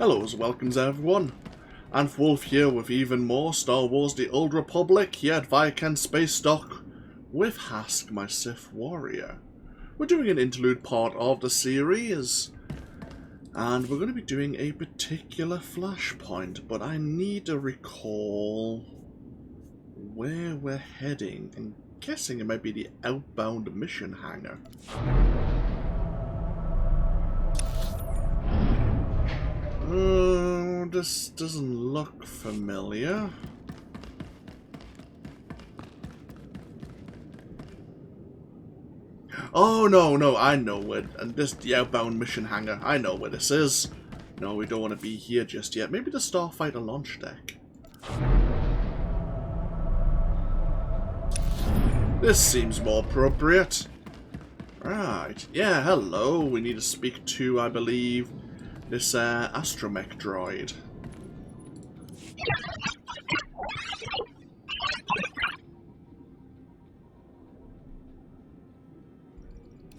Hello, welcomes everyone. Wolf here with even more Star Wars The Old Republic, here at Viscount Space Dock with Hask, my Sith warrior. We're doing an interlude part of the series, and we're going to be doing a particular Flashpoint, but I need to recall where we're heading. I'm guessing it might be the outbound mission hangar. This doesn't look familiar. Oh, no, I know where, and this the outbound mission hangar. I know where this is. No, we don't want to be here just yet. Maybe the Starfighter launch deck. This seems more appropriate. Right, yeah, hello. We need to speak to, I believe, this astromech droid.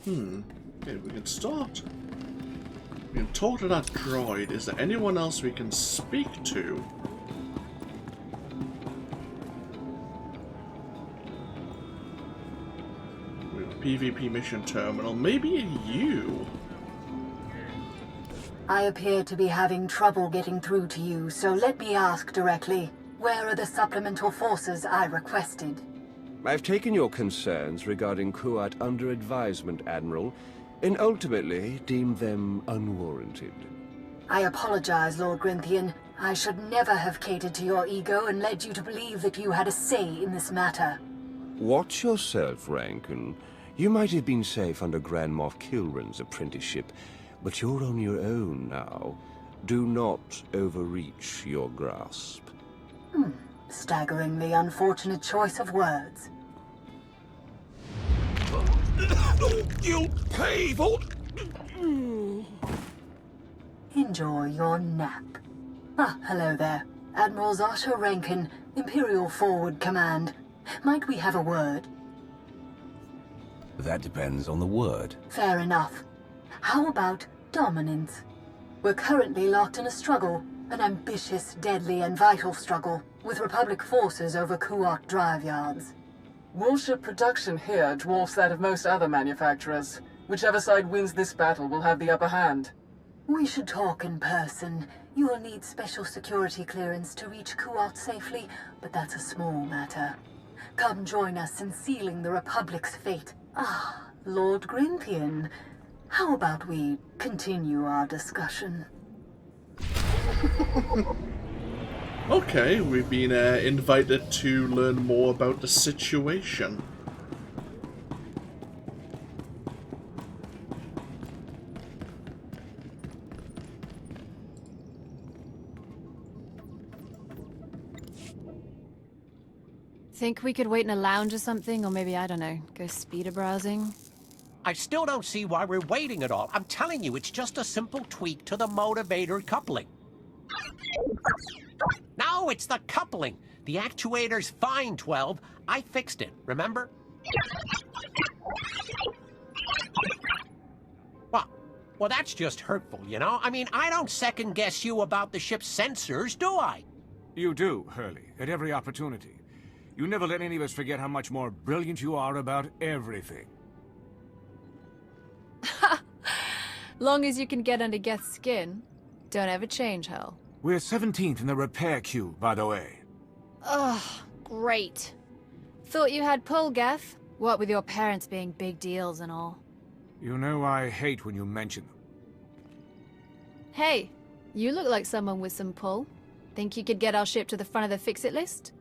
Okay, we can start. We can talk to that droid. Is there anyone else we can speak to? We have a PvP mission terminal. Maybe you? I appear to be having trouble getting through to you, so let me ask directly. Where are the supplemental forces I requested? I've taken your concerns regarding Kuat under advisement, Admiral, and ultimately deemed them unwarranted. I apologize, Lord Grynthian. I should never have catered to your ego and led you to believe that you had a say in this matter. Watch yourself, Rankin. You might have been safe under Grand Moff Kilran's apprenticeship, but you're on your own now. Do not overreach your grasp. Staggeringly unfortunate choice of words. You'll pay for... Enjoy your nap. Ah, hello there. Admiral Zasha Rankin, Imperial Forward Command. Might we have a word? That depends on the word. Fair enough. How about dominance? We're currently locked in a struggle, an ambitious, deadly, and vital struggle, with Republic forces over Kuat drive yards. Warship production here dwarfs that of most other manufacturers. Whichever side wins this battle will have the upper hand. We should talk in person. You will need special security clearance to reach Kuat safely, but that's a small matter. Come join us in sealing the Republic's fate. Ah, Lord Grynthian. How about we continue our discussion? Okay, we've been invited to learn more about the situation. Think we could wait in a lounge or something, or maybe, I don't know, go speeder browsing? I still don't see why we're waiting at all. I'm telling you, it's just a simple tweak to the motivator coupling. No, it's the coupling. The actuator's fine, 12. I fixed it, remember? Well, that's just hurtful, you know? I mean, I don't second-guess you about the ship's sensors, do I? You do, Hurley, at every opportunity. You never let any of us forget how much more brilliant you are about everything. Long as you can get under Geth's skin, don't ever change, Hal. We're 17th in the repair queue, by the way. Ugh, great. Thought you had pull, Geth. What with your parents being big deals and all. You know I hate when you mention them. Hey, you look like someone with some pull. Think you could get our ship to the front of the fix-it list?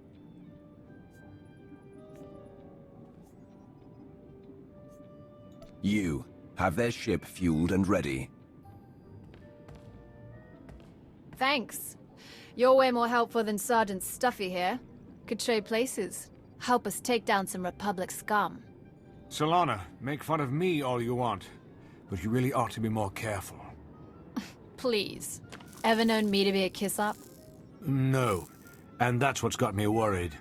You have their ship fueled and ready. Thanks. You're way more helpful than Sergeant Stuffy here. Could trade places. Help us take down some Republic scum. Solana, make fun of me all you want, but you really ought to be more careful. Please. Ever known me to be a kiss-up? No, and that's what's got me worried.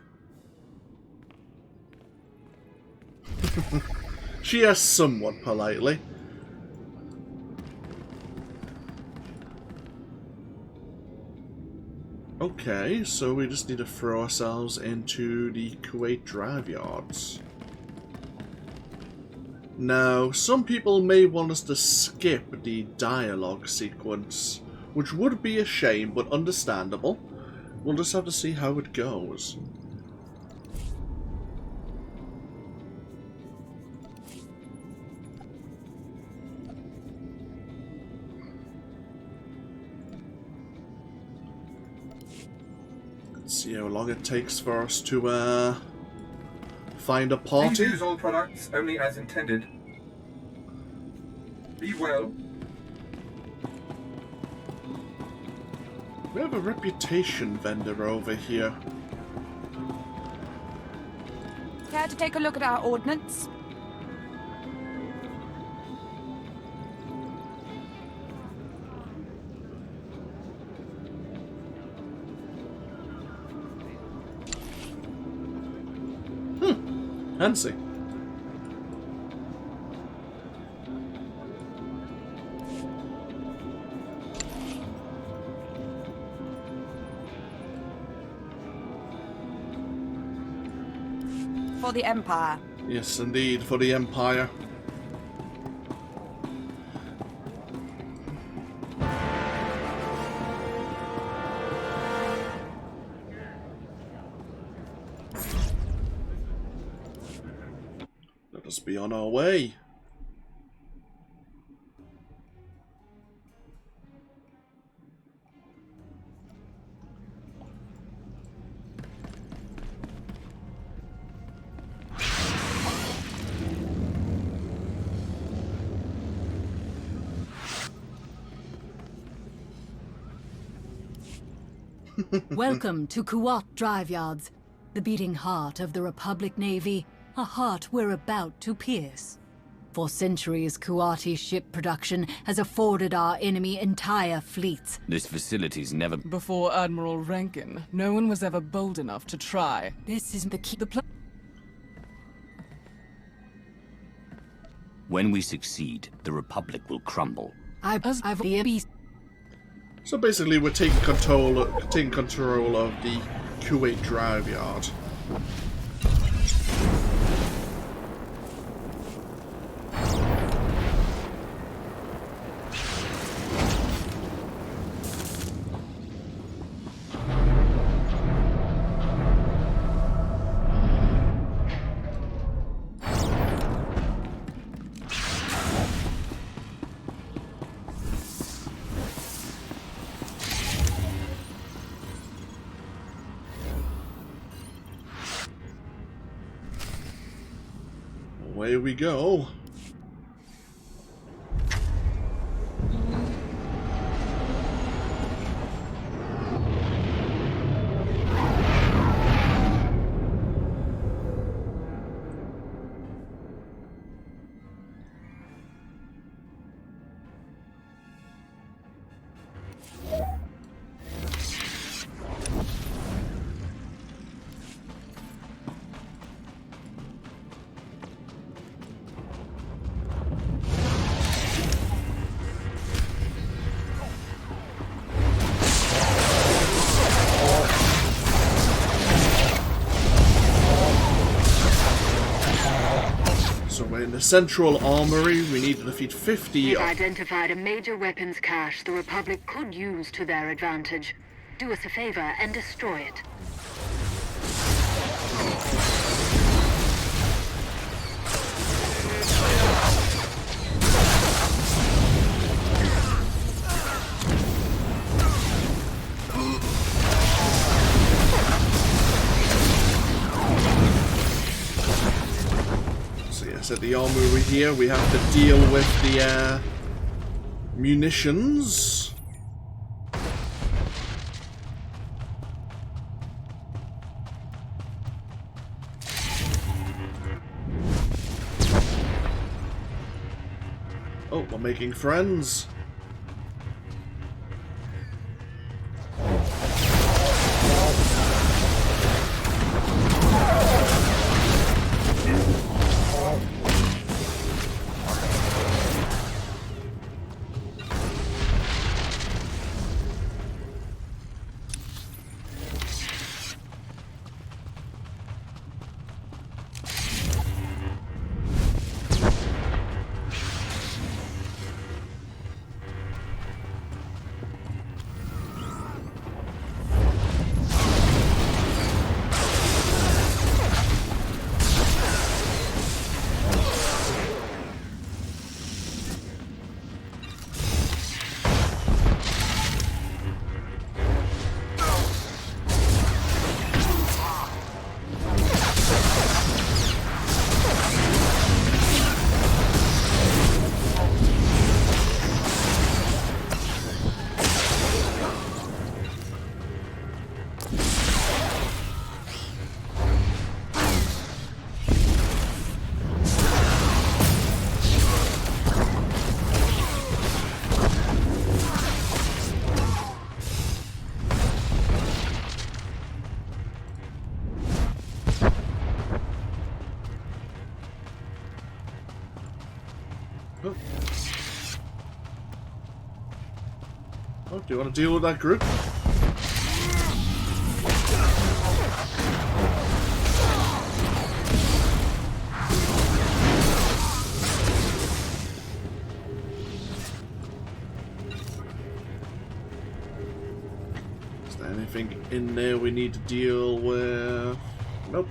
She asked somewhat politely. Okay, so we just need to throw ourselves into the Kuat drive yards. Now, some people may want us to skip the dialogue sequence, which would be a shame, but understandable. We'll just have to see how it goes. See how long it takes for us to find a party. Please use all products only as intended. Be well. We have a reputation vendor over here. Care to take a look at our ordnance? Fancy. For the Empire. Yes, indeed, for the Empire. Let us be on our way. Welcome to Kuat Drive Yards, the beating heart of the Republic Navy, a heart we're about to pierce. For centuries, Kuati ship production has afforded our enemy entire fleets. This facility's never... Before Admiral Rankin, no one was ever bold enough to try. This is the key. When we succeed, the Republic will crumble. So basically, we're taking control of the Kuat drive yard. Away we go. In the central armory, we need to defeat 50. We've identified a major weapons cache the Republic could use to their advantage. Do us a favor and destroy it. At the armory here, we have to deal with the munitions. Oh, we're making friends. Oh. Oh, do you want to deal with that group? Is there anything in there we need to deal with? Nope.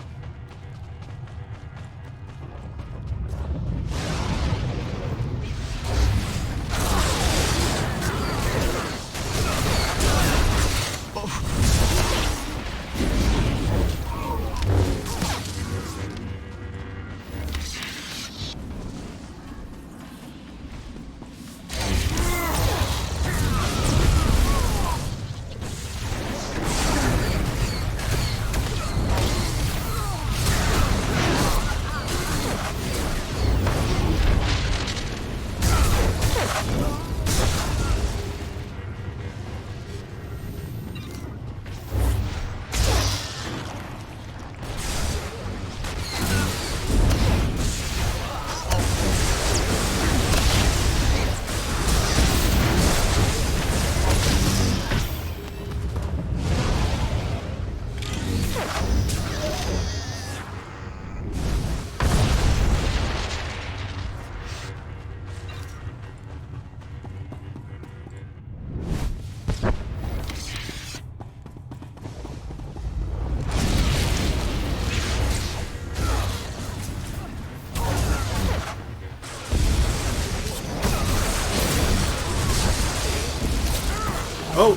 Oh!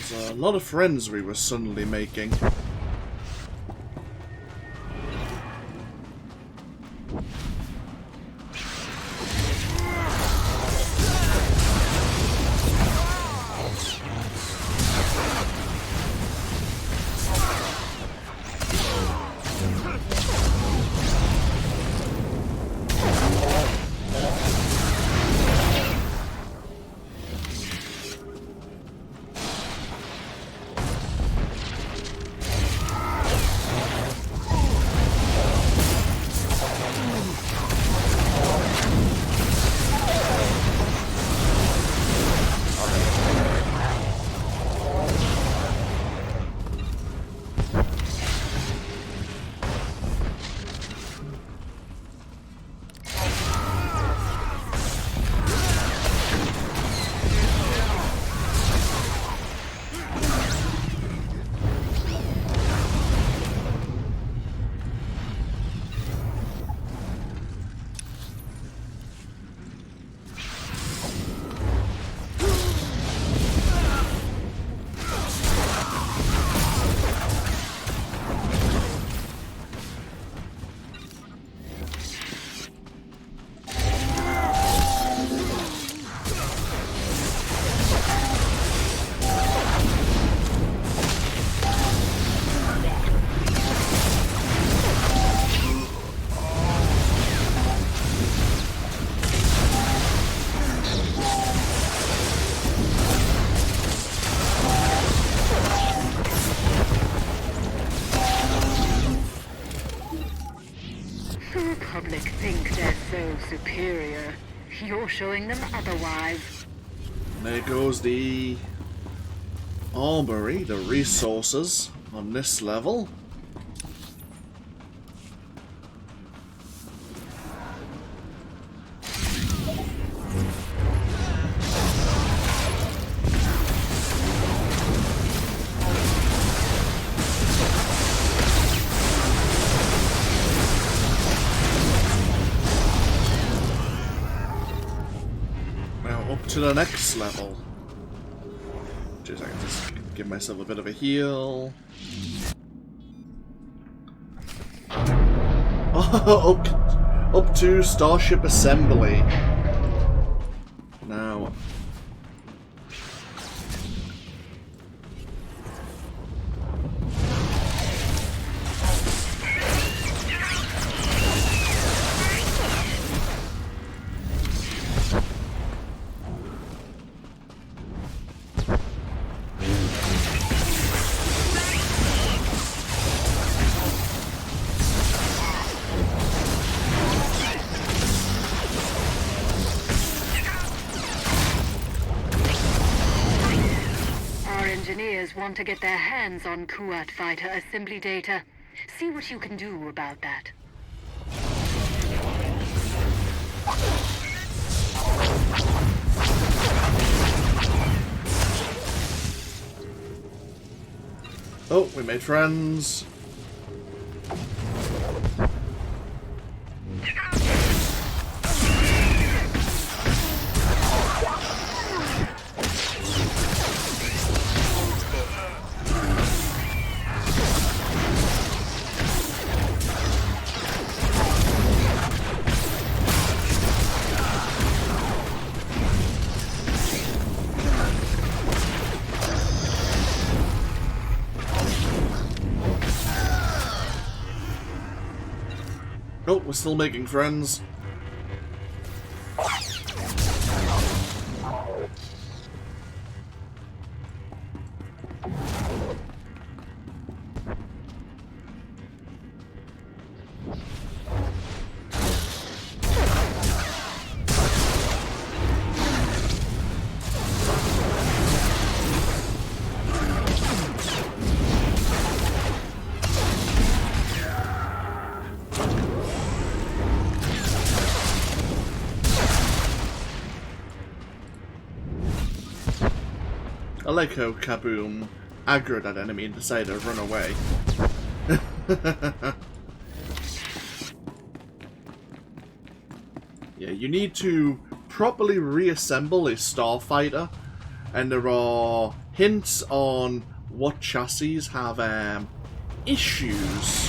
There's a lot of friends we were suddenly making. Republic think they're so superior. You're showing them otherwise. There goes the armory, the resources on this level. To the next level. Just, I can just give myself a bit of a heal. Oh, up to Starship Assembly. Now. want to get their hands on Kuat fighter assembly data. See what you can do about that. Oh, we made friends. Oh, we're still making friends. I like how Kaboom aggroed that enemy and decided to run away. Yeah, you need to properly reassemble a starfighter, and there are hints on what chassis have issues.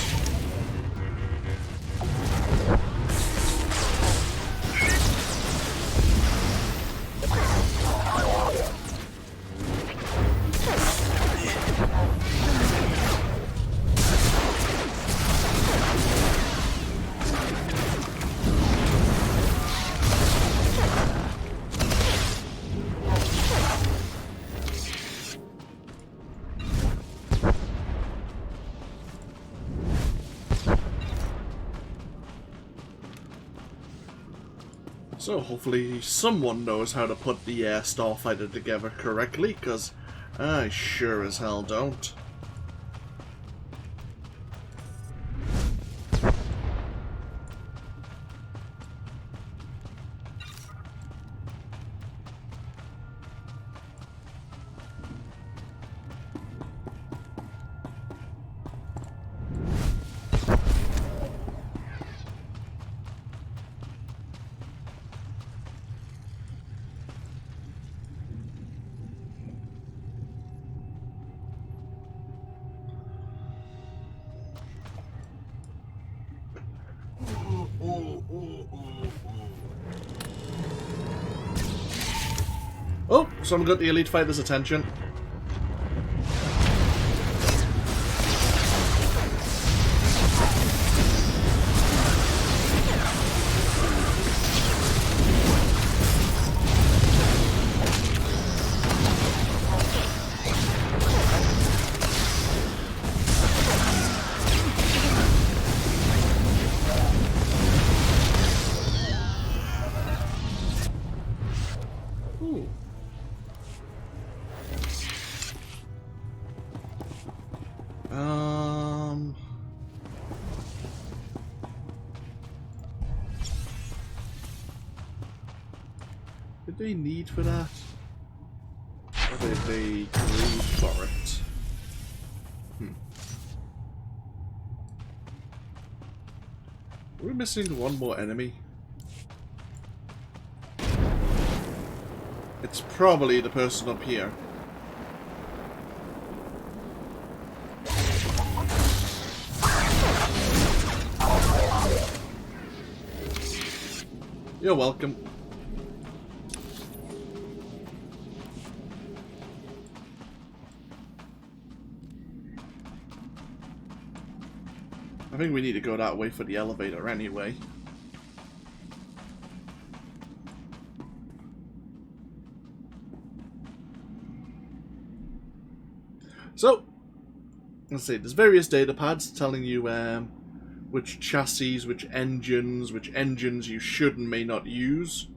So hopefully someone knows how to put the starfighter together correctly, because I sure as hell don't. Oh, someone got the elite fighter's attention. Did they need for that? Or did they grieve for it? We're missing one more enemy. It's probably the person up here. You're welcome. I think we need to go that way for the elevator anyway. So, let's see, there's various data pads telling you which chassis, which engines you should and may not use.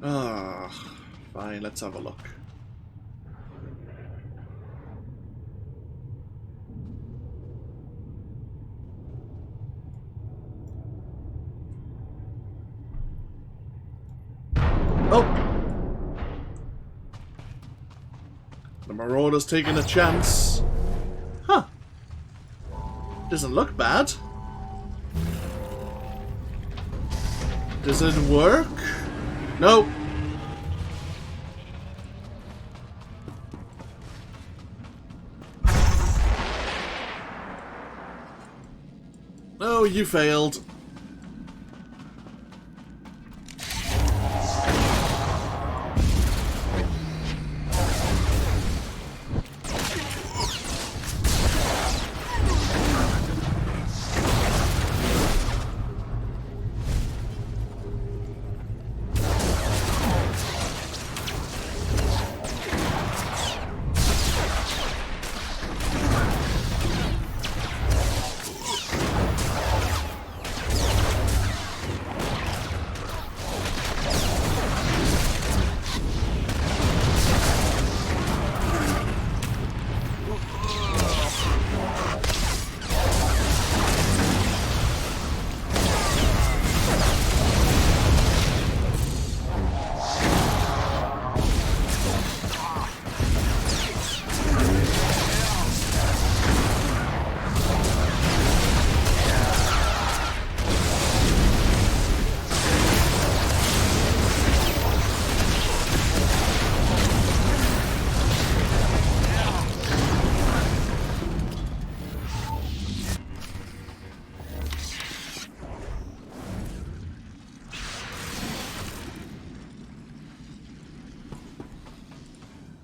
Fine, let's have a look. Oh! The Marauder's taking a chance. Huh. Doesn't look bad. Does it work? Nope. Oh, you failed.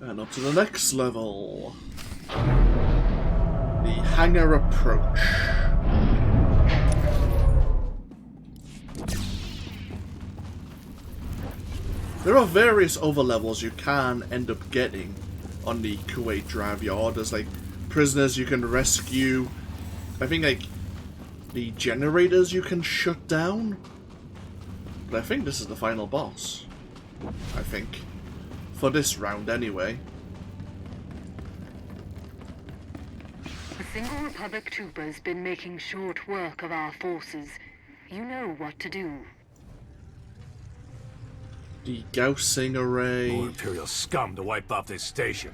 And up to the next level. The Hangar Approach. There are various other levels you can end up getting on the Kuat drive yard. There's like prisoners you can rescue. I think like the generators you can shut down. But I think this is the final boss. I think. For this round, anyway. A single Republic trooper's been making short work of our forces. You know what to do. Degaussing array. More Imperial scum to wipe off this station.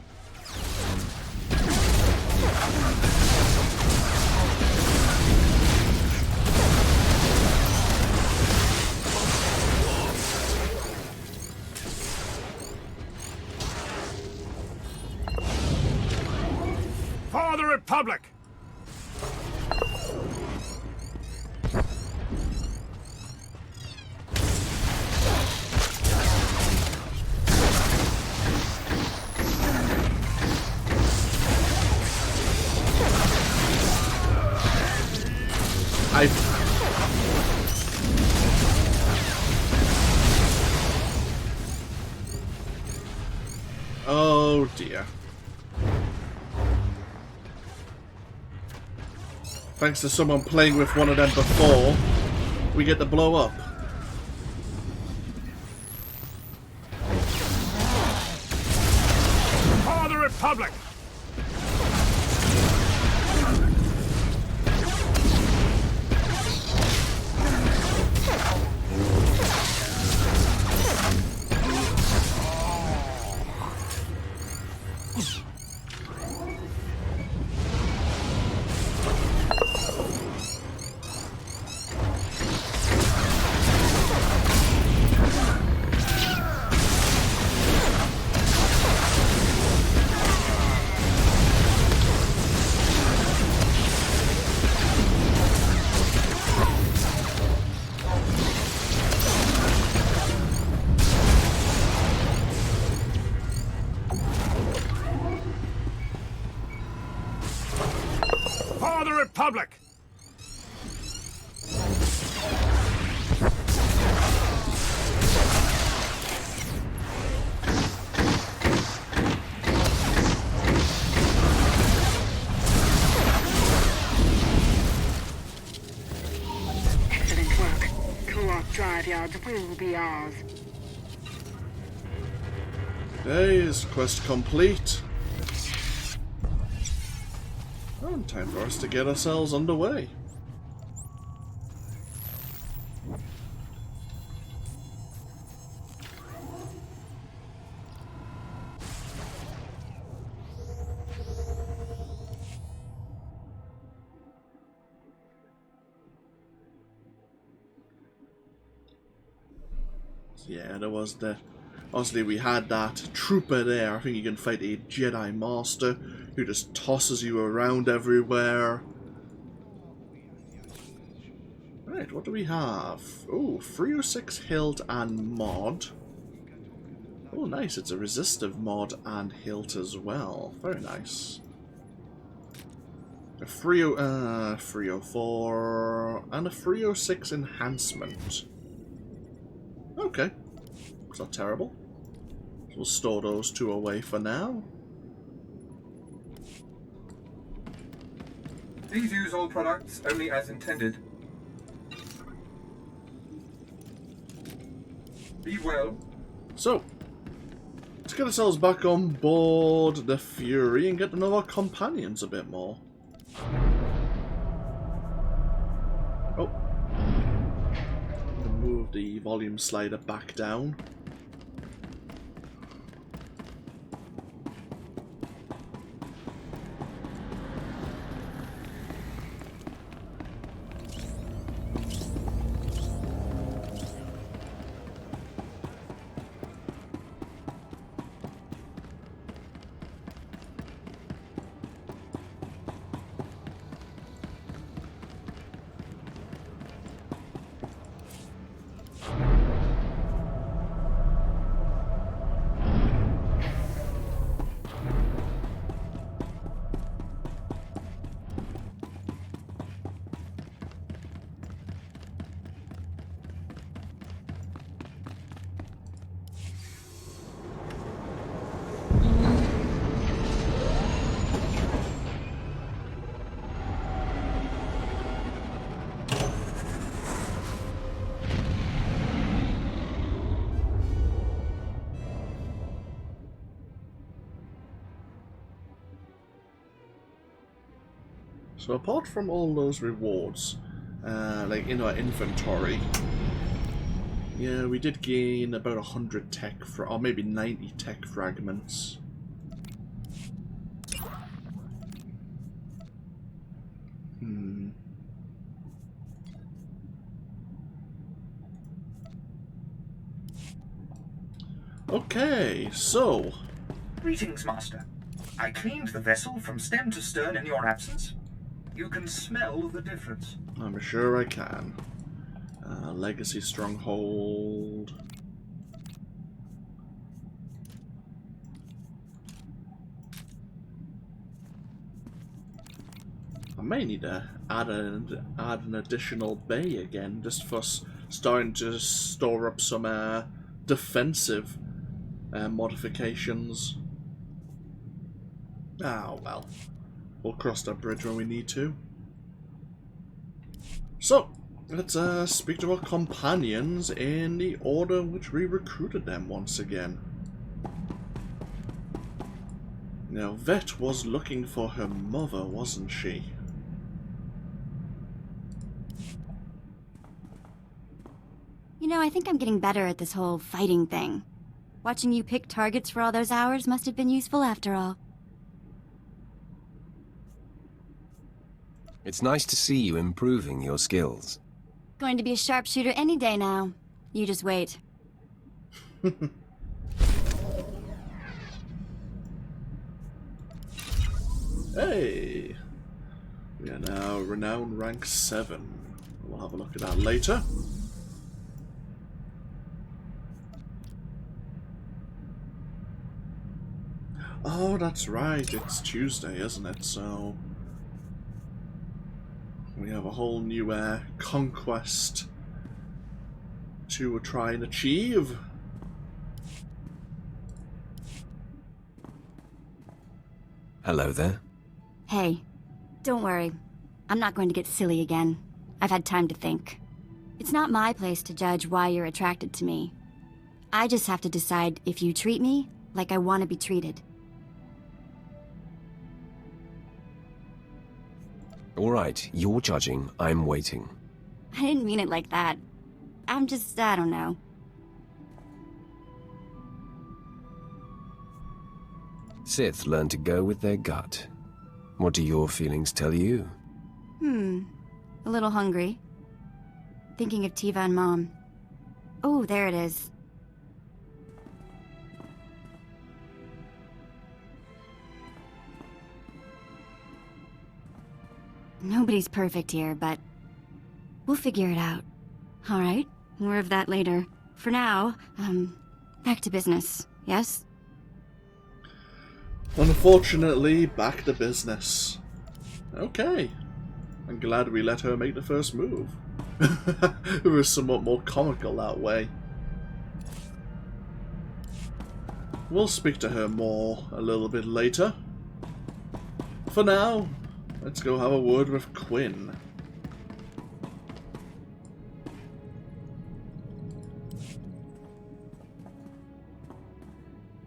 For the Republic! Oh dear. Thanks to someone playing with one of them before, we get to blow up. For the Republic! For the Republic! Excellent work. Kuat drive yards will be ours. Hey, is quest complete? Oh, time for us to get ourselves underway. Yeah, there was the... Obviously, we had that trooper there. I think you can fight a Jedi Master who just tosses you around everywhere. Right, what do we have? Oh, 306 hilt and mod. Oh, nice. It's a resistive mod and hilt as well. Very nice. A 304 and a 306 enhancement. Okay. It's not terrible. So we'll store those two away for now. Please use all products only as intended. Be well. So, let's get ourselves back on board the Fury and get to know our companions a bit more. Oh. Move the volume slider back down. So apart from all those rewards, like in our inventory, yeah, we did gain about 100 tech, or maybe 90 tech fragments. Okay, so... Greetings, Master. I cleaned the vessel from stem to stern in your absence. You can smell the difference. I'm sure I can. Legacy Stronghold. I may need to add an additional bay again, just for starting to store up some defensive modifications. Ah, well. We'll cross that bridge when we need to. So, let's speak to our companions in the order in which we recruited them once again. Now, Vet was looking for her mother, wasn't she? You know, I think I'm getting better at this whole fighting thing. Watching you pick targets for all those hours must have been useful after all. It's nice to see you improving your skills. Going to be a sharpshooter any day now. You just wait. Hey! We are now renowned rank 7. We'll have a look at that later. Oh, that's right. It's Tuesday, isn't it? So... we have a whole new conquest to try and achieve. Hello there. Hey, don't worry. I'm not going to get silly again. I've had time to think. It's not my place to judge why you're attracted to me. I just have to decide if you treat me like I want to be treated. All right, you're judging, I'm waiting. I didn't mean it like that. I'm just, I don't know. Sith learn to go with their gut. What do your feelings tell you? A little hungry. Thinking of Tiva and Mom. Oh, there it is. Nobody's perfect here, but we'll figure it out. All right, more of that later. For now, back to business, yes? Unfortunately, back to business. Okay. I'm glad we let her make the first move. It was somewhat more comical that way. We'll speak to her more a little bit later. For now, let's go have a word with Quinn.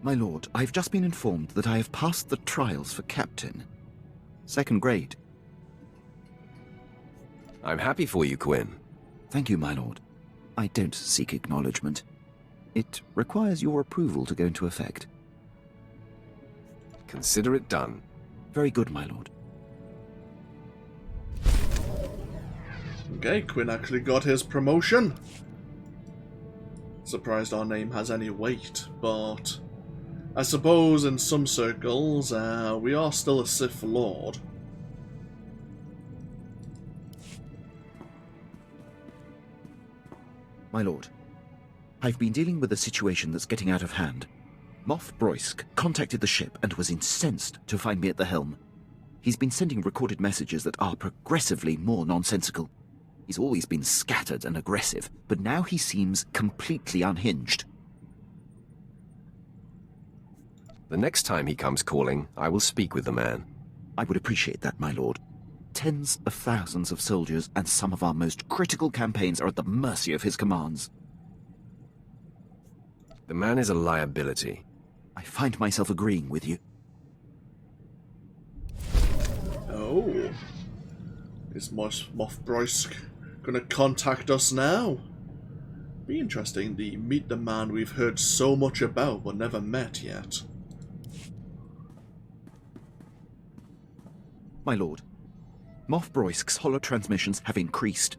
My lord, I've just been informed that I have passed the trials for captain. 2nd grade. I'm happy for you, Quinn. Thank you, my lord. I don't seek acknowledgement. It requires your approval to go into effect. Consider it done. Very good, my lord. Okay, Quinn actually got his promotion. Surprised our name has any weight, but I suppose in some circles, we are still a Sith Lord. My lord, I've been dealing with a situation that's getting out of hand. Moff Broysk contacted the ship and was incensed to find me at the helm. He's been sending recorded messages that are progressively more nonsensical. He's always been scattered and aggressive, but now he seems completely unhinged. The next time he comes calling, I will speak with the man. I would appreciate that, my lord. Tens of thousands of soldiers and some of our most critical campaigns are at the mercy of his commands. The man is a liability. I find myself agreeing with you. Oh. Is Moff Broysk gonna contact us now? Be interesting to meet the man we've heard so much about but never met yet. My lord, Moff Broysk's holo transmissions have increased.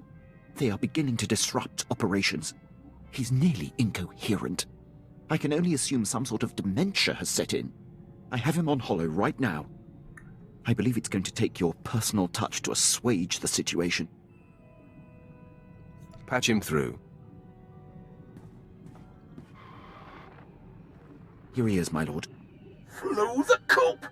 They are beginning to disrupt operations. He's nearly incoherent. I can only assume some sort of dementia has set in. I have him on holo right now. I believe it's going to take your personal touch to assuage the situation. Patch him through. Here he is, my lord. Through the coop!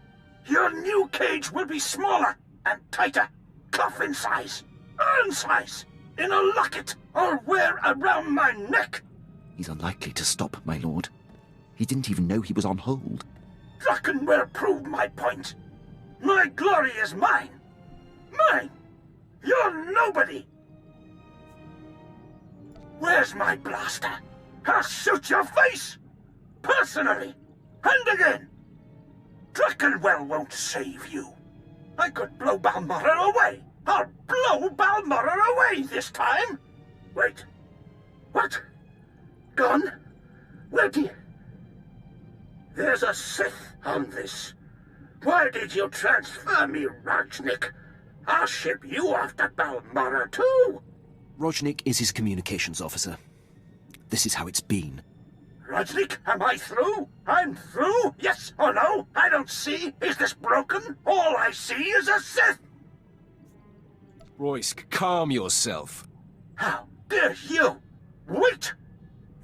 Your new cage will be smaller and tighter. Coffin size, urn size, in a locket, or wear around my neck. He's unlikely to stop, my lord. He didn't even know he was on hold. Druckenware proved my point. My glory is mine. Mine. You're nobody. Where's my blaster? I'll shoot your face. Personally. And again. Druckenwell won't save you. I could blow Balmorra away. I'll blow Balmorra away this time. Wait. What? Gone? Where do you... There's a Sith on this. Why did you transfer me, Rajnik? I'll ship you off to Balmorra too. Rojnik is his communications officer. This is how it's been. Rajnik, am I through? I'm through? Yes or no? I don't see. Is this broken? All I see is a Sith. Roysk, calm yourself. How dare you? Wait!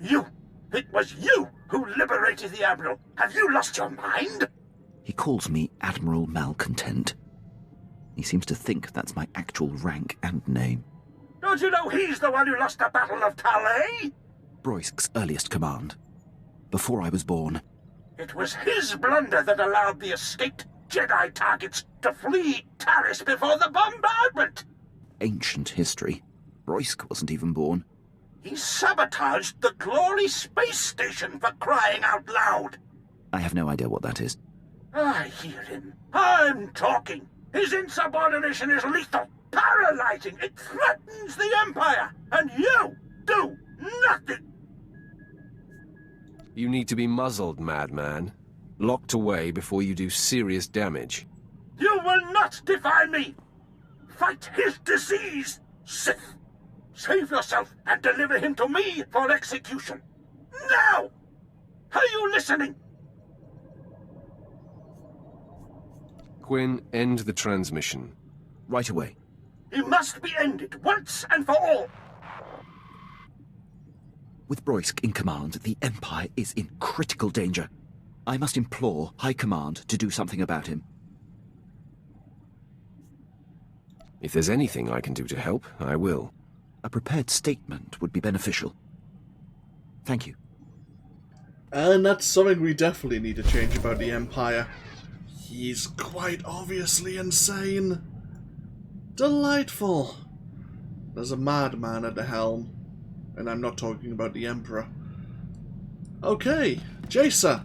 You! It was you who liberated the Admiral. Have you lost your mind? He calls me Admiral Malcontent. He seems to think that's my actual rank and name. Don't you know he's the one who lost the Battle of Talay? Broysk's earliest command. Before I was born. It was his blunder that allowed the escaped Jedi targets to flee Taris before the bombardment. Ancient history. Broysk wasn't even born. He sabotaged the Glory Space Station, for crying out loud. I have no idea what that is. I hear him. I'm talking. His insubordination is lethal, paralyzing. It threatens the Empire, and you do nothing. You need to be muzzled, madman. Locked away before you do serious damage. You will not defy me! Fight his disease, Sith! Save yourself and deliver him to me for execution. Now! Are you listening? Quinn, end the transmission. Right away. He must be ended once and for all. With Broisk in command, the Empire is in critical danger. I must implore High Command to do something about him. If there's anything I can do to help, I will. A prepared statement would be beneficial. Thank you. And that's something we definitely need to change about the Empire. He's quite obviously insane. Delightful. There's a madman at the helm. And I'm not talking about the Emperor. Okay, Jacer.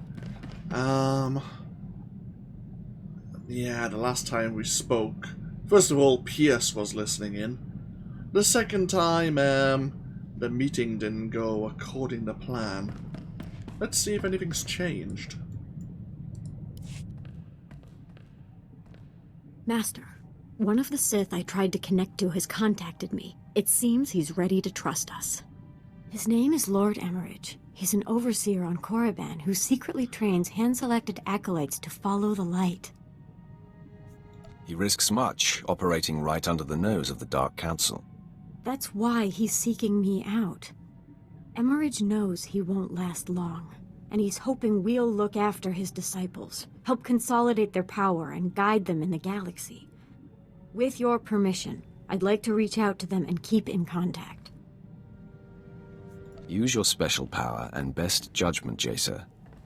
Yeah, the last time we spoke, first of all, Pierce was listening in. The second time, the meeting didn't go according to plan. Let's see if anything's changed. Master, one of the Sith I tried to connect to has contacted me. It seems he's ready to trust us. His name is Lord Emmerich. He's an overseer on Korriban who secretly trains hand-selected acolytes to follow the light. He risks much, operating right under the nose of the Dark Council. That's why he's seeking me out. Emmerich knows he won't last long, and he's hoping we'll look after his disciples, help consolidate their power and guide them in the galaxy. With your permission, I'd like to reach out to them and keep in contact. Use your special power and best judgment, Jacer.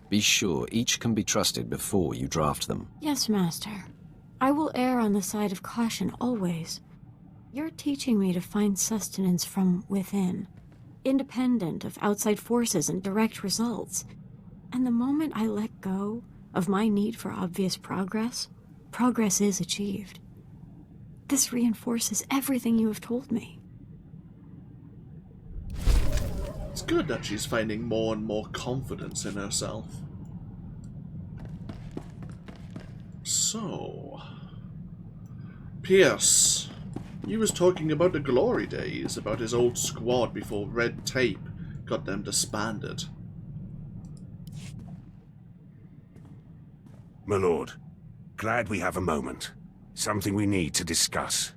Be sure each can be trusted before you draft them. Yes, Master. I will err on the side of caution always. You're teaching me to find sustenance from within, independent of outside forces and direct results. And the moment I let go of my need for obvious progress, progress is achieved. This reinforces everything you have told me. It's good that she's finding more and more confidence in herself. So, Pierce, he was talking about the glory days, about his old squad before red tape got them disbanded. My lord, glad we have a moment. Something we need to discuss.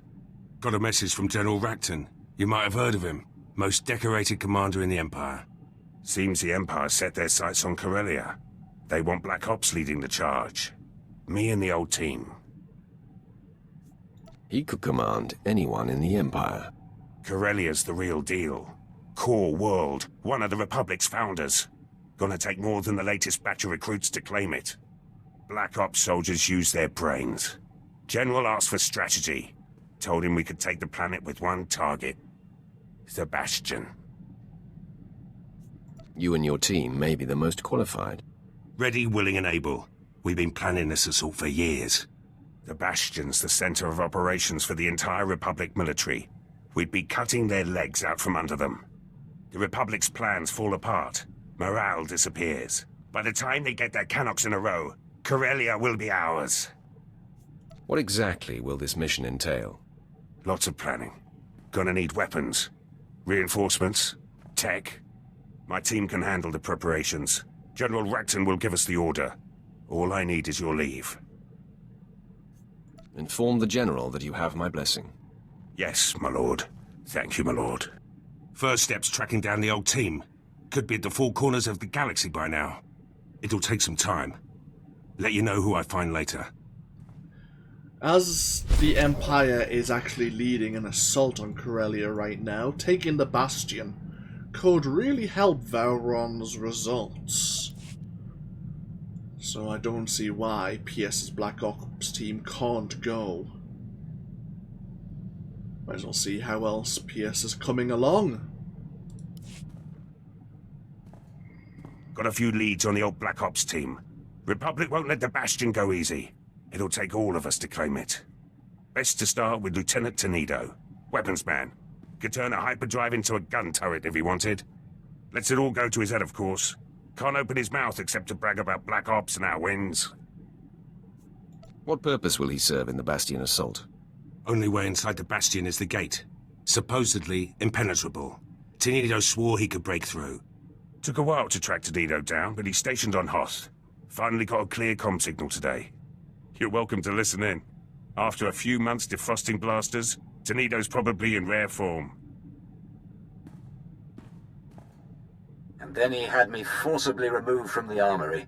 Got a message from General Racton. You might have heard of him. Most decorated commander in the Empire. Seems the Empire set their sights on Corellia. They want Black Ops leading the charge. Me and the old team. He could command anyone in the Empire. Corellia's the real deal. Core world, one of the Republic's founders. Gonna take more than the latest batch of recruits to claim it. Black Ops soldiers use their brains. General asked for strategy. Told him we could take the planet with one target. Sebastian. You and your team may be the most qualified. Ready, willing, and able. We've been planning this assault for years. The Bastion's the center of operations for the entire Republic military. We'd be cutting their legs out from under them. The Republic's plans fall apart. Morale disappears. By the time they get their cannons in a row, Corellia will be ours. What exactly will this mission entail? Lots of planning. Gonna need weapons. Reinforcements. Tech. My team can handle the preparations. General Racton will give us the order. All I need is your leave. Inform the General that you have my blessing. Yes, my lord. Thank you, my lord. First step's tracking down the old team. Could be at the four corners of the galaxy by now. It'll take some time. Let you know who I find later. As the Empire is actually leading an assault on Corellia right now, taking the Bastion could really help Vauron's results. So I don't see why Pierce's Black Ops team can't go. Might as well see how else Pierce is coming along. Got a few leads on the old Black Ops team. Republic won't let the Bastion go easy. It'll take all of us to claim it. Best to start with Lieutenant Tenido. Weapons man. Could turn a hyperdrive into a gun turret if he wanted. Lets it all go to his head, of course. Can't open his mouth except to brag about Black Ops and our wins. What purpose will he serve in the Bastion assault? Only way inside the Bastion is the gate. Supposedly impenetrable. Tenido swore he could break through. Took a while to track Tenido down, but he's stationed on Hoth. Finally got a clear comm signal today. You're welcome to listen in. After a few months defrosting blasters, Tenido's probably in rare form. And then he had me forcibly removed from the armory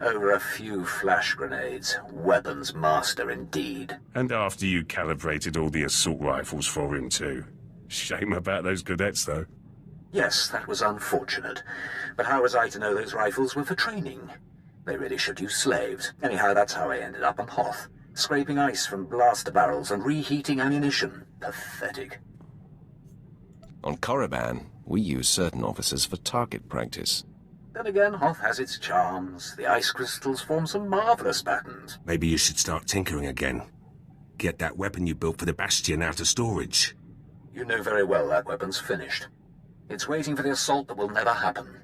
over a few flash grenades. Weapons master indeed. And after you calibrated all the assault rifles for him too. Shame about those cadets though. Yes, that was unfortunate. But how was I to know those rifles were for training? They really should use slaves. Anyhow, that's how I ended up on Hoth. Scraping ice from blaster barrels and reheating ammunition. Pathetic. On Korriban, we use certain officers for target practice. Then again, Hoth has its charms. The ice crystals form some marvelous patterns. Maybe you should start tinkering again. Get that weapon you built for the Bastion out of storage. You know very well that weapon's finished. It's waiting for the assault that will never happen.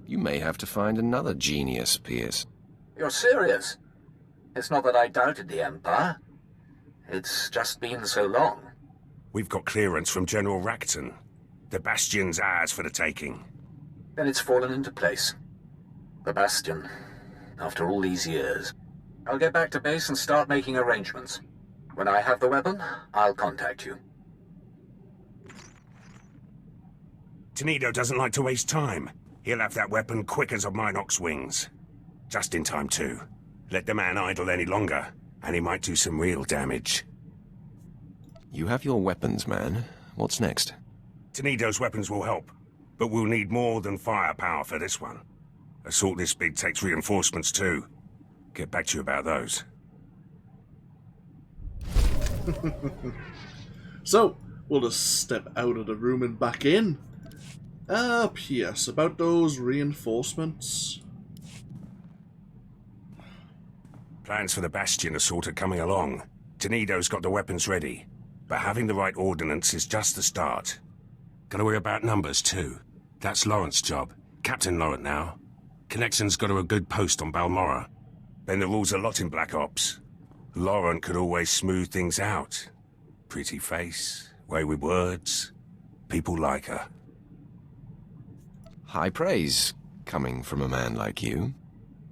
You may have to find another genius, Pierce. You're serious? It's not that I doubted the Empire. It's just been so long. We've got clearance from General Racton. The Bastion's ours for the taking. Then it's fallen into place. The Bastion. After all these years. I'll get back to base and start making arrangements. When I have the weapon, I'll contact you. Tenido doesn't like to waste time. He'll have that weapon quick as a Minox wings. Just in time, too. Let the man idle any longer, and he might do some real damage. You have your weapons, man. What's next? Tenido's weapons will help, but we'll need more than firepower for this one. Assault this big takes reinforcements, too. Get back to you about those. So, we'll just step out of the room and back in. P.S. about those reinforcements. Plans for the Bastion are sort of coming along. Tenido's got the weapons ready, but having the right ordnance is just the start. Gotta worry about numbers, too. That's Laurent's job. Captain Laurent now. Connection's got her a good post on Balmorra. Then the rules a lot in Black Ops. Laurent could always smooth things out. Pretty face, way with words. People like her. High praise, coming from a man like you.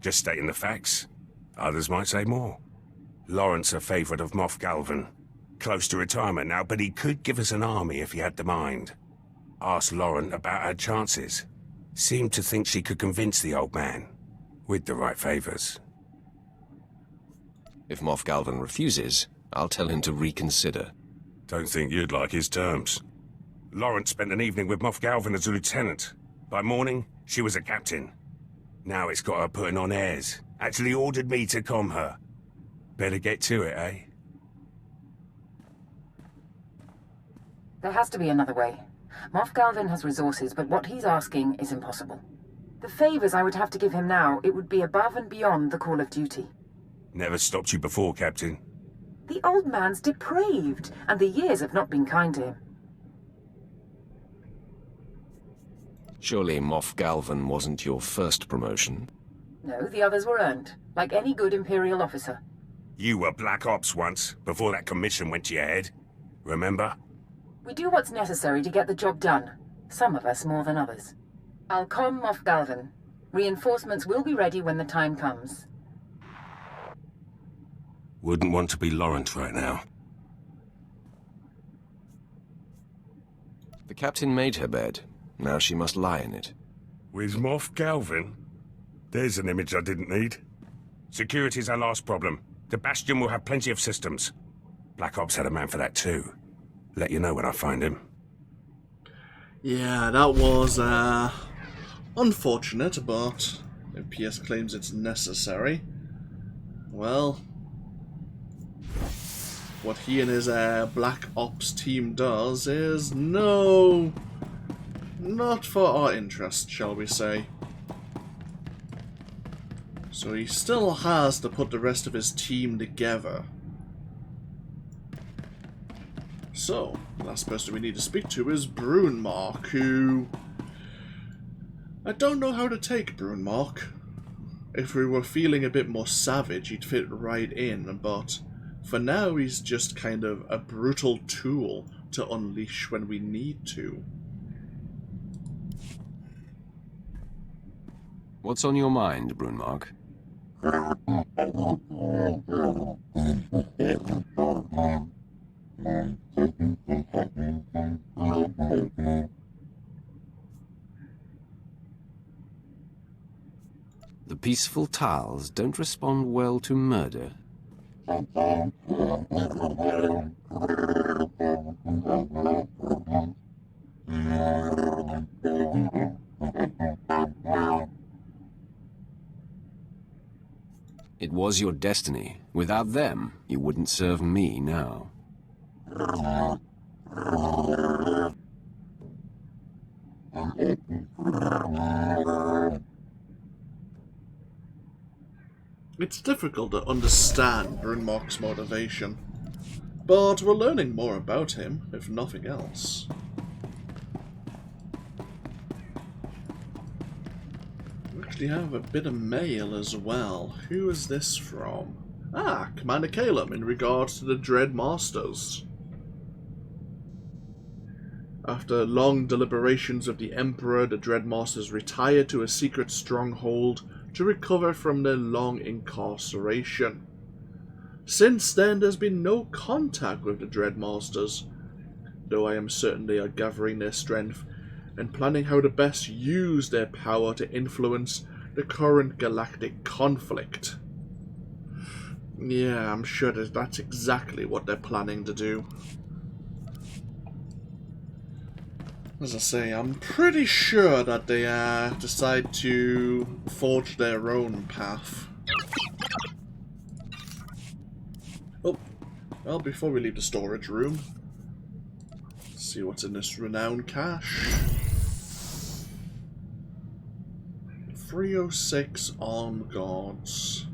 Just stating the facts. Others might say more. Laurent's a favourite of Moff Galvan. Close to retirement now, but he could give us an army if he had the mind. Asked Laurent about her chances. Seemed to think she could convince the old man. With the right favours. If Moff Galvan refuses, I'll tell him to reconsider. Don't think you'd like his terms. Laurent spent an evening with Moff Galvan as a lieutenant. By morning, she was a captain. Now it's got her putting on airs. Actually ordered me to calm her. Better get to it, eh? There has to be another way. Moff Galvan has resources, but what he's asking is impossible. The favors I would have to give him now, it would be above and beyond the call of duty. Never stopped you before, Captain. The old man's depraved, and the years have not been kind to him. Surely Moff Galvan wasn't your first promotion? No, the others were earned, like any good Imperial officer. You were Black Ops once, before that commission went to your head. Remember? We do what's necessary to get the job done. Some of us more than others. I'll calm Moff Galvan. Reinforcements will be ready when the time comes. Wouldn't want to be Laurent right now. The captain made her bed. Now she must lie in it. With Moff Galvan? There's an image I didn't need. Security's our last problem. The Bastion will have plenty of systems. Black Ops had a man for that too. Let you know when I find him. Yeah, that was, unfortunate, but if PS claims it's necessary, well, what he and his, Black Ops team does is not for our interest, shall we say. So he still has to put the rest of his team together. So, the last person we need to speak to is Brunmark, who... I don't know how to take Brunmark. If we were feeling a bit more savage, he'd fit right in, but for now he's just kind of a brutal tool to unleash when we need to. What's on your mind, Brunmark? The peaceful Tals don't respond well to murder. It was your destiny. Without them, you wouldn't serve me now. It's difficult to understand Brunmark's motivation, but we're learning more about him, if nothing else. We actually have a bit of mail as well. Who is this from? Ah, Commander Calum in regards to the Dread Masters. After long deliberations of the Emperor, the Dread Masters retired to a secret stronghold to recover from their long incarceration. Since then, there's been no contact with the Dread Masters, though I am certain they are gathering their strength and planning how to best use their power to influence the current galactic conflict. Yeah, I'm sure that's exactly what they're planning to do. As I say, I'm pretty sure that they decide to forge their own path. Oh, well, before we leave the storage room, let's see what's in this renowned cache. 306 armed guards.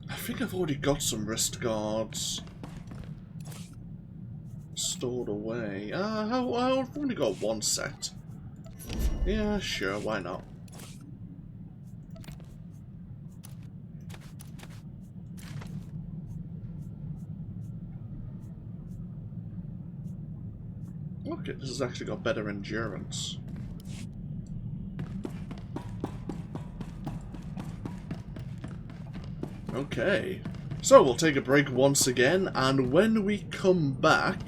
I think I've already got some wrist guards stored away. I've only got one set. Yeah, sure, why not? Okay, this has actually got better endurance. Okay, so we'll take a break once again, and when we come back,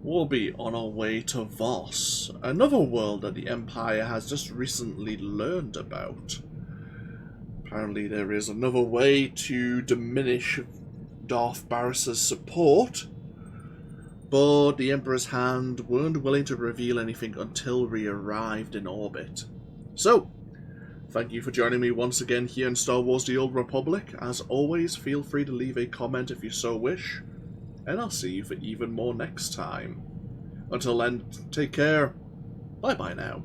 we'll be on our way to Voss, another world that the Empire has just recently learned about. Apparently there is another way to diminish Darth Baras' support, but the Emperor's Hand weren't willing to reveal anything until we arrived in orbit. So, thank you for joining me once again here in Star Wars The Old Republic. As always, feel free to leave a comment if you so wish, and I'll see you for even more next time. Until then, take care. Bye-bye now.